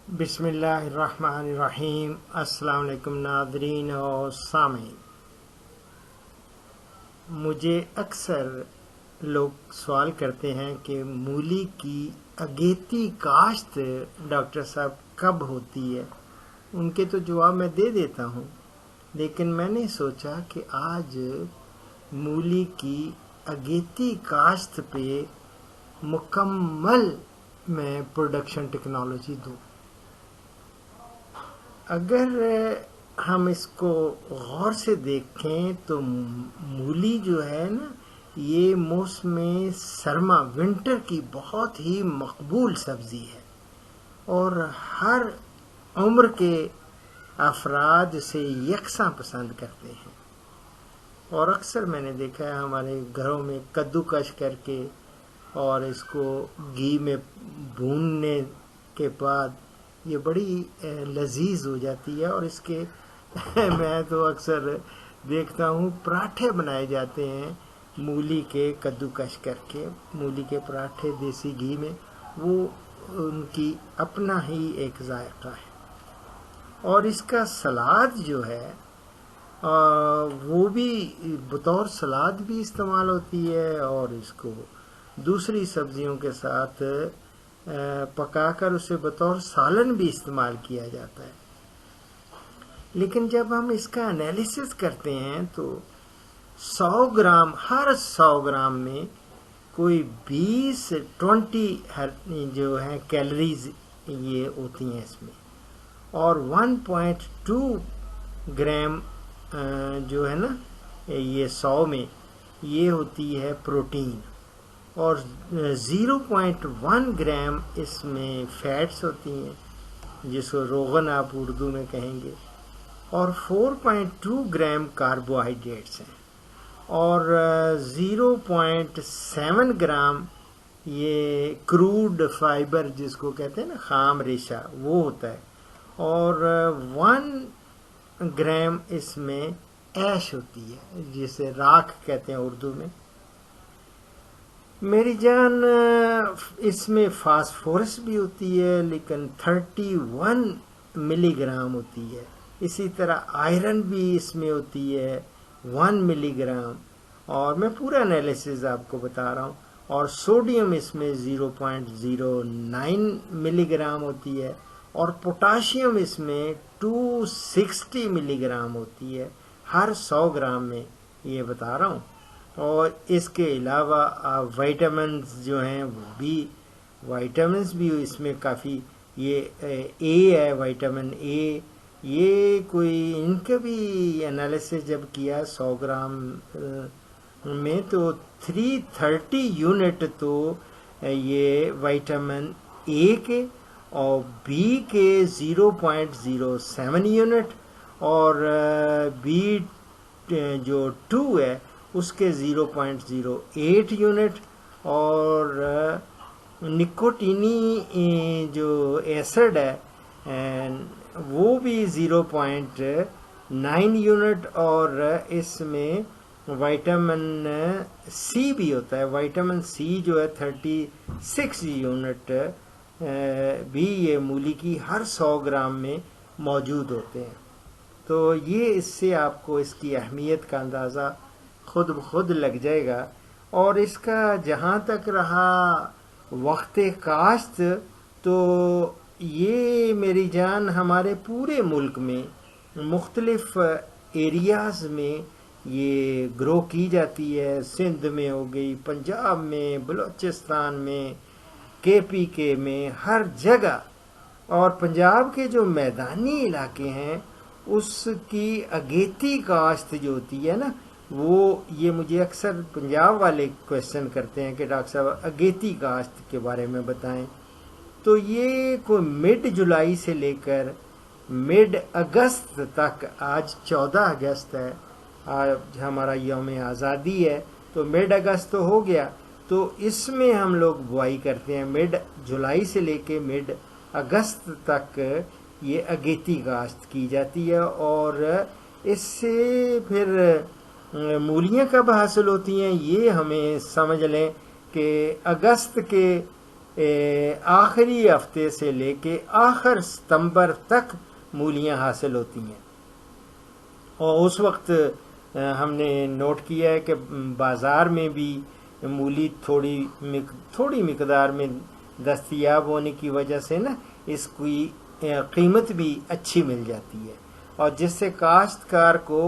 بسم اللہ الرحمن الرحیم۔ السلام علیکم ناظرین اور سامعین۔ مجھے اکثر لوگ سوال کرتے ہیں کہ مولی کی اگیتی کاشت ڈاکٹر صاحب کب ہوتی ہے؟ ان کے تو جواب میں دے دیتا ہوں، لیکن میں نے سوچا کہ آج مولی کی اگیتی کاشت پہ مکمل میں پروڈکشن ٹیکنالوجی دوں۔ اگر ہم اس کو غور سے دیکھیں تو مولی جو ہے نا، یہ موسم سرما ونٹر کی بہت ہی مقبول سبزی ہے اور ہر عمر کے افراد اسے یکساں پسند کرتے ہیں۔ اور اکثر میں نے دیکھا ہے ہمارے گھروں میں کدو کش کر کے اور اس کو گھی میں بھوننے کے بعد یہ بڑی لذیذ ہو جاتی ہے، اور اس کے میں تو اکثر دیکھتا ہوں پراٹھے بنائے جاتے ہیں مولی کے کدو کش کر کے، مولی کے پراٹھے دیسی گھی میں، وہ ان کی اپنا ہی ایک ذائقہ ہے۔ اور اس کا سلاد جو ہے وہ بھی بطور سلاد بھی استعمال ہوتی ہے، اور اس کو دوسری سبزیوں کے ساتھ پکا کر اسے بطور سالن بھی استعمال کیا جاتا ہے۔ لیکن جب ہم اس کا انالیسس کرتے ہیں تو 100 گرام، ہر 100 گرام میں کوئی 20 جو ہیں کیلریز یہ ہوتی ہیں اس میں، اور 1.2 گرام جو ہے نا یہ 100 میں یہ ہوتی ہے پروٹین، اور 0.1 گرام اس میں فیٹس ہوتی ہیں جس کو روغن آپ اردو میں کہیں گے، اور 4.2 گرام کاربوہائیڈریٹس ہیں، اور 0.7 گرام یہ کروڈ فائبر جس کو کہتے ہیں نا خام ریشہ وہ ہوتا ہے، اور 1 گرام اس میں ایش ہوتی ہے جسے راکھ کہتے ہیں اردو میں۔ میری جان اس میں فاسفورس بھی ہوتی ہے لیکن 31 ملی گرام ہوتی ہے، اسی طرح آئرن بھی اس میں ہوتی ہے 1 ملی گرام، اور میں پورا انالیسز آپ کو بتا رہا ہوں، اور سوڈیم اس میں 0.09 ملی گرام ہوتی ہے، اور پوٹاشیم اس میں 260 ملی گرام ہوتی ہے ہر 100 گرام میں، یہ بتا رہا ہوں۔ اور اس کے علاوہ وائٹامنز جو ہیں وہ بھی، وائٹامنز بھی اس میں کافی، یہ اے ہے، وائٹامن اے، یہ کوئی ان کا بھی انالیسس جب کیا 100 گرام میں تو 330 یونٹ تو یہ وائٹامن اے کے، اور بی کے 0.07 یونٹ، اور بی جو 2 ہے اس کے 0.08 یونٹ، اور نکوٹینی جو ایسڈ ہے وہ بھی 0.9 یونٹ، اور اس میں وائٹامن سی بھی ہوتا ہے، وائٹامن سی جو ہے 36 یونٹ بھی یہ مولی کی ہر 100 گرام میں موجود ہوتے ہیں۔ تو یہ اس سے آپ کو اس کی اہمیت کا اندازہ خود بخود لگ جائے گا۔ اور اس کا جہاں تک رہا وقت کاشت، تو یہ میری جان ہمارے پورے ملک میں مختلف ایریاز میں یہ گرو کی جاتی ہے، سندھ میں ہو گئی، پنجاب میں، بلوچستان میں، کے پی میں، ہر جگہ، اور پنجاب کے جو میدانی علاقے ہیں اس کی اگیتی کاشت جو ہوتی ہے نا، وہ یہ مجھے اکثر پنجاب والے کویشچن کرتے ہیں کہ ڈاکٹر صاحب اگیتی کاشت کے بارے میں بتائیں، تو یہ کوئی مڈ جولائی سے لے کر مڈ اگست تک، آج 14 اگست ہے، آج ہمارا یوم آزادی ہے، تو مڈ اگست تو ہو گیا، تو اس میں ہم لوگ بوائی کرتے ہیں، مڈ جولائی سے لے کے مڈ اگست تک یہ اگیتی کاشت کی جاتی ہے، اور اس سے پھر مولیاں کب حاصل ہوتی ہیں یہ ہمیں سمجھ لیں کہ اگست کے آخری ہفتے سے لے کے آخر ستمبر تک مولیاں حاصل ہوتی ہیں. اور اس وقت ہم نے نوٹ کیا ہے کہ بازار میں بھی مولی تھوڑی مقدار میں دستیاب ہونے کی وجہ سے نا اس کی قیمت بھی اچھی مل جاتی ہے، اور جس سے کاشتکار کو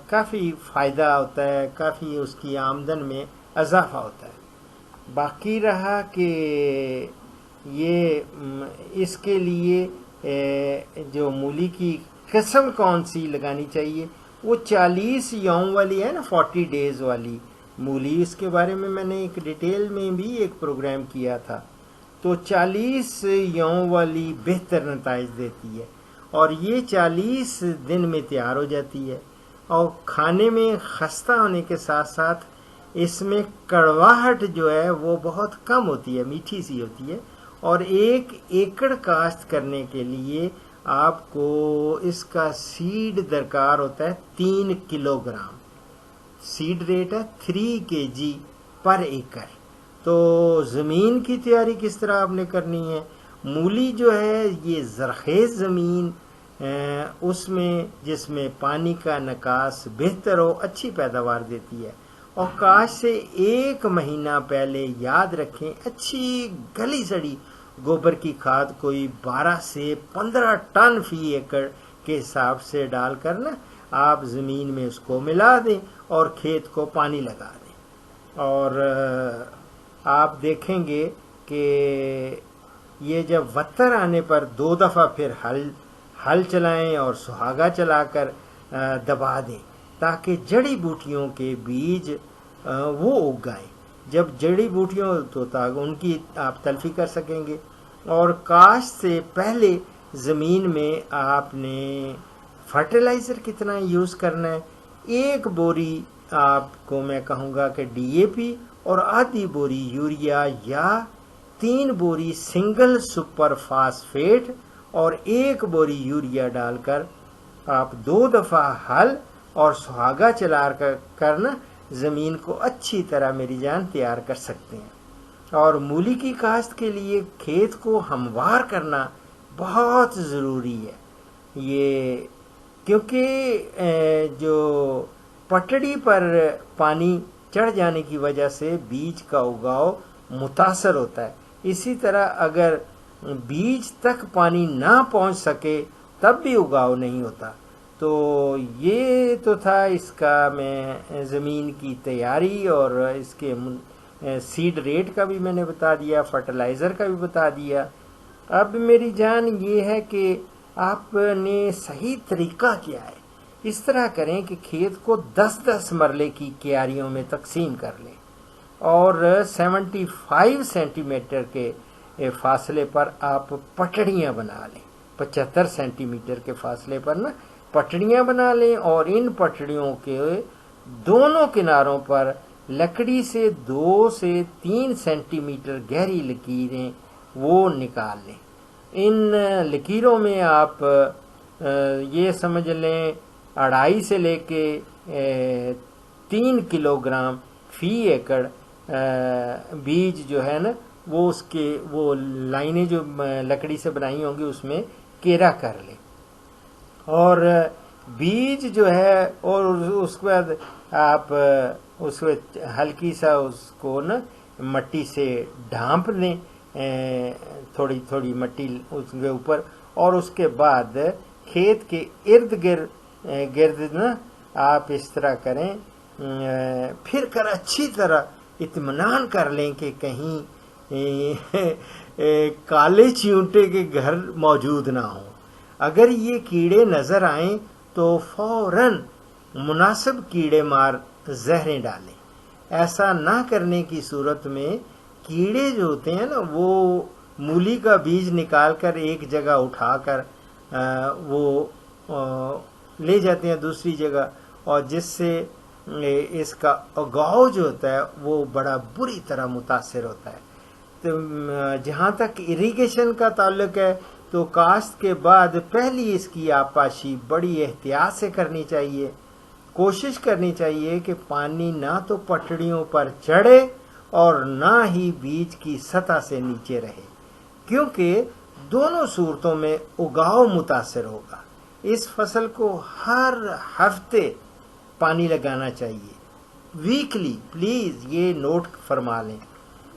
کافی فائدہ ہوتا ہے، کافی اس کی آمدن میں اضافہ ہوتا ہے. باقی رہا کہ یہ اس کے لیے جو مولی کی قسم کون سی لگانی چاہیے، وہ 40 یوم والی ہے نا، 40 ڈیز والی مولی. اس کے بارے میں نے ایک ڈیٹیل میں بھی ایک پروگرام کیا تھا. تو 40 یوم والی بہتر نتائج دیتی ہے، اور یہ 40 دن میں تیار ہو جاتی ہے، اور کھانے میں خستہ ہونے کے ساتھ ساتھ اس میں کڑواہٹ جو ہے وہ بہت کم ہوتی ہے، میٹھی سی ہوتی ہے. اور 1 ایکڑ کاشت کرنے کے لیے آپ کو اس کا سیڈ درکار ہوتا ہے 3 کلو گرام. سیڈ ریٹ ہے 3 kg پر ایکڑ. تو زمین کی تیاری کس طرح آپ نے کرنی ہے؟ مولی جو ہے یہ زرخیز زمین اس میں جس میں پانی کا نکاس بہتر ہو، اچھی پیداوار دیتی ہے. اور کاشت سے 1 مہینہ پہلے یاد رکھیں اچھی گلی سڑی گوبر کی کھاد کوئی 12 سے 15 ٹن فی ایکڑ کے حساب سے ڈال کر نا آپ زمین میں اس کو ملا دیں اور کھیت کو پانی لگا دیں. اور آپ دیکھیں گے کہ یہ جب وتر آنے پر 2 دفعہ پھر ہل چلائیں اور سہاگا چلا کر دبا دیں، تاکہ جڑی بوٹیوں کے بیج وہ اگائیں. جب جڑی بوٹیوں تو ان کی آپ تلفی کر سکیں گے. اور کاشت سے پہلے زمین میں آپ نے فرٹیلائزر کتنا یوز کرنا ہے؟ 1 بوری آپ کو میں کہوں گا کہ ڈی اے پی اور آدھی بوری یوریا، یا 3 بوری سنگل سپر فاسفیٹ اور 1 بوری یوریا ڈال کر آپ 2 دفعہ ہل اور سہاگا چلا کرنا زمین کو اچھی طرح میری جان تیار کر سکتے ہیں. اور مولی کی کاشت کے لیے کھیت کو ہموار کرنا بہت ضروری ہے، یہ کیونکہ جو پٹڑی پر پانی چڑھ جانے کی وجہ سے بیج کا اگاؤ متاثر ہوتا ہے. اسی طرح اگر بیج تک پانی نہ پہنچ سکے تب بھی اگاؤ نہیں ہوتا. تو یہ تو تھا اس کا میں زمین کی تیاری، اور اس کے سیڈ ریٹ کا بھی میں نے بتا دیا، فرٹیلائزر کا بھی بتا دیا. اب میری جان یہ ہے کہ آپ نے صحیح طریقہ کیا ہے. اس طرح کریں کہ کھیت کو 10-10 مرلے کی کیاریوں میں تقسیم کر لیں، اور 75 سینٹی میٹر کے فاصلے پر آپ پٹڑیاں بنا لیں. 75 سینٹی میٹر کے فاصلے پر نا پٹڑیاں بنا لیں، اور ان پٹڑیوں کے دونوں کناروں پر لکڑی سے 2 سے 3 سینٹی میٹر گہری لکیریں وہ نکال لیں. ان لکیروں میں آپ یہ سمجھ لیں 2.5 سے لے کے 3 کلو گرام فی ایکڑ بیج جو ہے نا وہ اس کے وہ لائنیں جو لکڑی سے بنائی ہوں گی اس میں کیرا کر لیں. اور بیج جو ہے، اور اس کے بعد آپ اس کو ہلکی سا اس کو نا مٹی سے ڈھانپ لیں، تھوڑی تھوڑی مٹی اس کے اوپر، اور اس کے بعد کھیت کے ارد گرد نا آپ اس طرح کریں، پھر کر اچھی طرح اطمینان کر لیں کہ کہیں کالے چیونٹے کے گھر موجود نہ ہوں. اگر یہ کیڑے نظر آئیں تو فوراً مناسب کیڑے مار زہریں ڈالیں. ایسا نہ کرنے کی صورت میں کیڑے جو ہوتے ہیں نا وہ مولی کا بیج نکال کر ایک جگہ اٹھا کر وہ لے جاتے ہیں دوسری جگہ، اور جس سے اس کا اگاؤ جو ہوتا ہے وہ بڑا بری طرح متاثر ہوتا ہے. تو جہاں تک اریگیشن کا تعلق ہے تو کاشت کے بعد پہلی اس کی آبپاشی بڑی احتیاط سے کرنی چاہیے. کوشش کرنی چاہیے کہ پانی نہ تو پٹڑیوں پر چڑھے اور نہ ہی بیج کی سطح سے نیچے رہے، کیونکہ دونوں صورتوں میں اگاؤ متاثر ہوگا۔ اس فصل کو ہر ہفتے پانی لگانا چاہیے، ویکلی، پلیز یہ نوٹ فرما لیں۔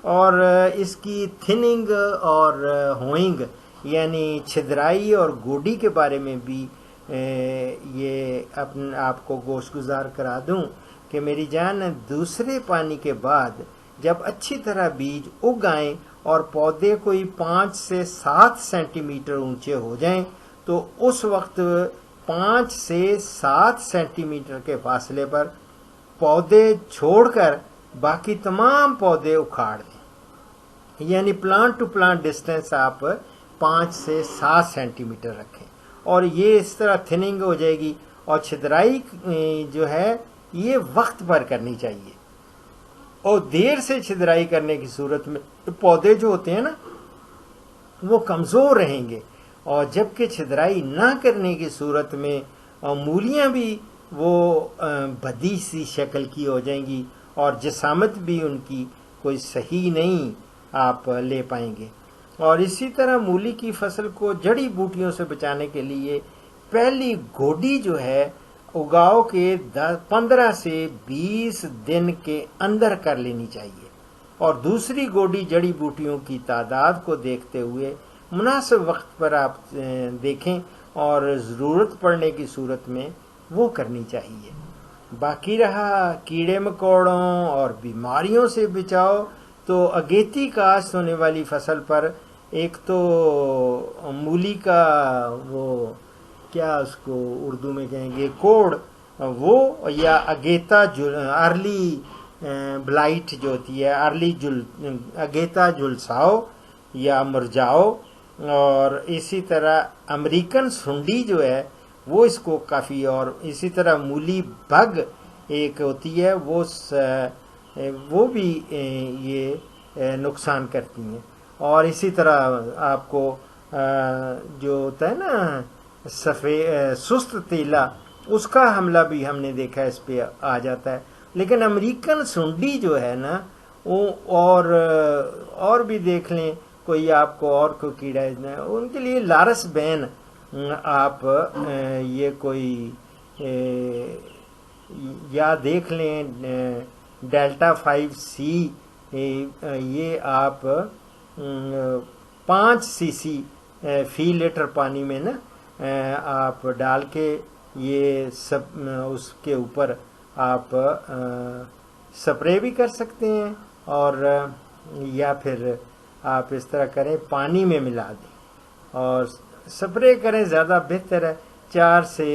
اور اس کی تھننگ اور ہوئنگ یعنی چھدرائی اور گوڈی کے بارے میں بھی یہ آپ کو گوش گزار کرا دوں کہ میری جان، دوسرے پانی کے بعد جب اچھی طرح بیج اگ آئیں اور پودے کوئی 5 سے 7 سینٹی میٹر اونچے ہو جائیں تو اس وقت 5 سے 7 سینٹی میٹر کے فاصلے پر پودے چھوڑ کر باقی تمام پودے اکھاڑ دیں، یعنی پلانٹ ٹو پلانٹ ڈسٹینس آپ 5 سے 7 سینٹی میٹر رکھیں، اور یہ اس طرح تھننگ ہو جائے گی۔ اور چھدرائی جو ہے یہ وقت پر کرنی چاہیے، اور دیر سے چھدرائی کرنے کی صورت میں پودے جو ہوتے ہیں نا وہ کمزور رہیں گے، اور جبکہ چھدرائی نہ کرنے کی صورت میں مولیاں بھی وہ بدی سی شکل کی ہو جائیں گی، اور جسامت بھی ان کی کوئی صحیح نہیں آپ لے پائیں گے۔ اور اسی طرح مولی کی فصل کو جڑی بوٹیوں سے بچانے کے لیے پہلی گوڈی جو ہے اگاؤ کے 15 سے 20 دن کے اندر کر لینی چاہیے، اور دوسری گوڈی جڑی بوٹیوں کی تعداد کو دیکھتے ہوئے مناسب وقت پر آپ دیکھیں، اور ضرورت پڑنے کی صورت میں وہ کرنی چاہیے۔ باقی رہا کیڑے مکوڑوں اور بیماریوں سے بچاؤ، تو اگیتی کاشت ہونے والی فصل پر ایک تو مولی کا وہ کیا اس کو اردو میں کہیں گے کوڑ، وہ یا اگیتا ارلی بلائٹ جو ہوتی ہے، اگیتا جلساؤ یا مرجاؤ، اور اسی طرح امریکن سنڈی جو ہے وہ اس کو کافی، اور اسی طرح مولی بگ ایک ہوتی ہے وہ بھی یہ نقصان کرتی ہیں۔ اور اسی طرح آپ کو جو ہوتا ہے نا سست تیلا، اس کا حملہ بھی ہم نے دیکھا اس پہ آ جاتا ہے۔ لیکن امریکن سنڈی جو ہے نا اور بھی دیکھ لیں کوئی آپ کو اور کوئی کیڑا ہے ان کے لیے لارس بین آپ یہ کوئی یا دیکھ لیں ڈیلٹا 5C، یہ آپ 5 cc فی لیٹر پانی میں نا آپ ڈال کے یہ سب اس کے اوپر آپ سپرے بھی کر سکتے ہیں، اور یا پھر آپ اس طرح کریں پانی میں ملا دیں اور سپرے کریں، زیادہ بہتر ہے۔ 4 سے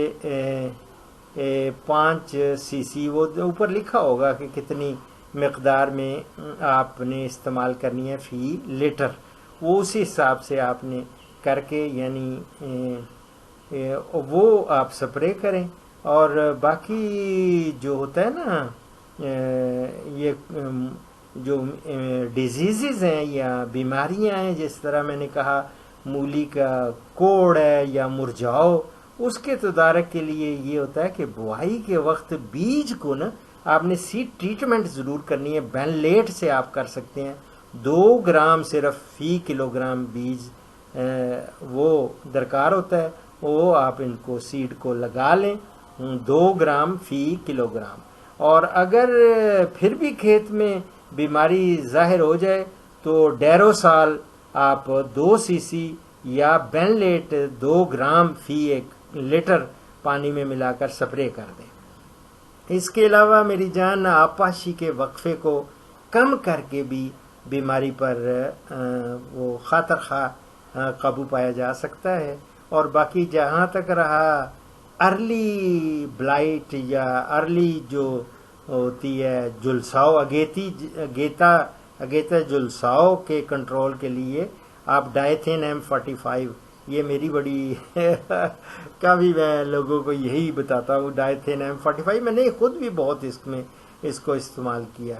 5 cc وہ اوپر لکھا ہوگا کہ کتنی مقدار میں آپ نے استعمال کرنی ہے فی لیٹر، وہ اسی حساب سے آپ نے کر کے یعنی وہ آپ سپرے کریں۔ اور باقی جو ہوتا ہے نا یہ جو ڈیزیزز ہیں یا بیماریاں ہیں، جس طرح میں نے کہا مولی کا کوڑ ہے یا مرجاؤ، اس کے تدارک کے لیے یہ ہوتا ہے کہ بوائی کے وقت بیج کو نا آپ نے سیڈ ٹریٹمنٹ ضرور کرنی ہے۔ بین لیٹ سے آپ کر سکتے ہیں، 2 گرام صرف فی کلو گرام بیج وہ درکار ہوتا ہے، وہ آپ ان کو سیڈ کو لگا لیں 2 گرام فی کلو گرام۔ اور اگر پھر بھی کھیت میں بیماری ظاہر ہو جائے تو ڈیروسال آپ 2 cc یا بین لیٹ 2 گرام فی 1 لیٹر پانی میں ملا کر سپرے کر دیں۔ اس کے علاوہ میری جان آبپاشی کے وقفے کو کم کر کے بھی بیماری پر وہ خاطر خواہ قابو پایا جا سکتا ہے۔ اور باقی جہاں تک رہا ارلی بلائٹ یا ارلی جو ہوتی ہے جلساؤ، اگیتا جلساؤ کے کنٹرول کے لیے آپ ڈائیتھین M45، یہ میری بڑی کبھی میں لوگوں کو یہی بتاتا ہوں، ڈائیتھین M45 میں نے خود بھی بہت اس کو استعمال کیا،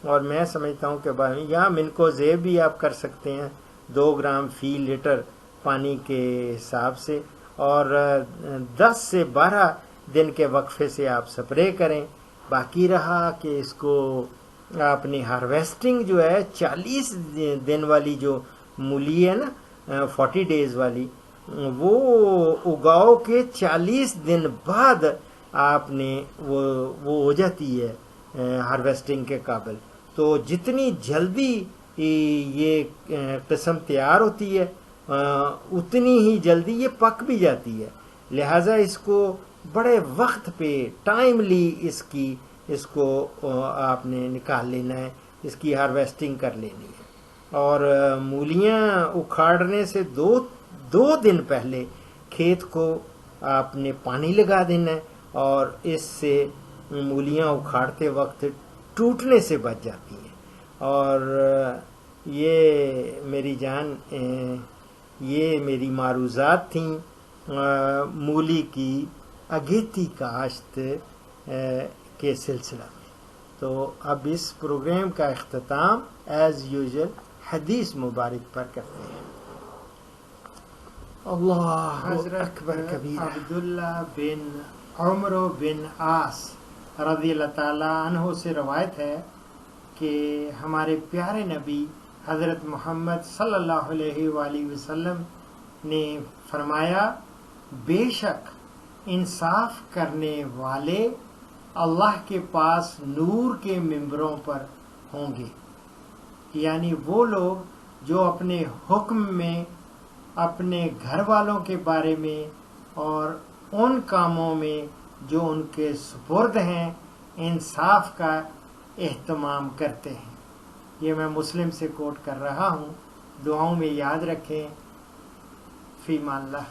اور میں سمجھتا ہوں کہ یا منکوزیب بھی آپ کر سکتے ہیں 2 گرام فی لیٹر پانی کے حساب سے، اور 10 سے 12 دن کے وقفے سے آپ سپرے کریں۔ باقی رہا کہ اس کو آپ نے ہارویسٹنگ جو ہے 40 دن والی جو مولی ہے نا 40 ڈیز والی، وہ اگاؤ کے 40 دن بعد آپ نے وہ ہو جاتی ہے ہارویسٹنگ کے قابل. تو جتنی جلدی یہ قسم تیار ہوتی ہے اتنی ہی جلدی یہ پک بھی جاتی ہے. لہٰذا اس کو بڑے وقت پہ ٹائملی اس کو آپ نے نکال لینا ہے، اس کی ہارویسٹنگ کر لینی ہے. اور مولیاں اکھاڑنے سے دو دن پہلے کھیت کو آپ نے پانی لگا دینا ہے، اور اس سے مولیاں اکھاڑتے وقت ٹوٹنے سے بچ جاتی ہیں. اور یہ میری جان یہ میری معروضات تھیں مولی کی اگیتی کاشت کے سلسلہ میں. تو اب اس پروگرام کا اختتام ایز یوزل حدیث مبارک پر کرتے ہیں. اللہ حضرت اکبر کبیرہ. عبداللہ بن عمر بن عاص رضی اللہ تعالیٰ عنہ سے روایت ہے کہ ہمارے پیارے نبی حضرت محمد صلی اللہ علیہ وآلہ وسلم نے فرمایا، بے شک انصاف کرنے والے اللہ کے پاس نور کے ممبروں پر ہوں گے. یعنی وہ لوگ جو اپنے حکم میں اپنے گھر والوں کے بارے میں اور ان کاموں میں جو ان کے سپرد ہیں انصاف کا اہتمام کرتے ہیں. یہ میں مسلم سے کوٹ کر رہا ہوں. دعاؤں میں یاد رکھیں. فی امان اللہ.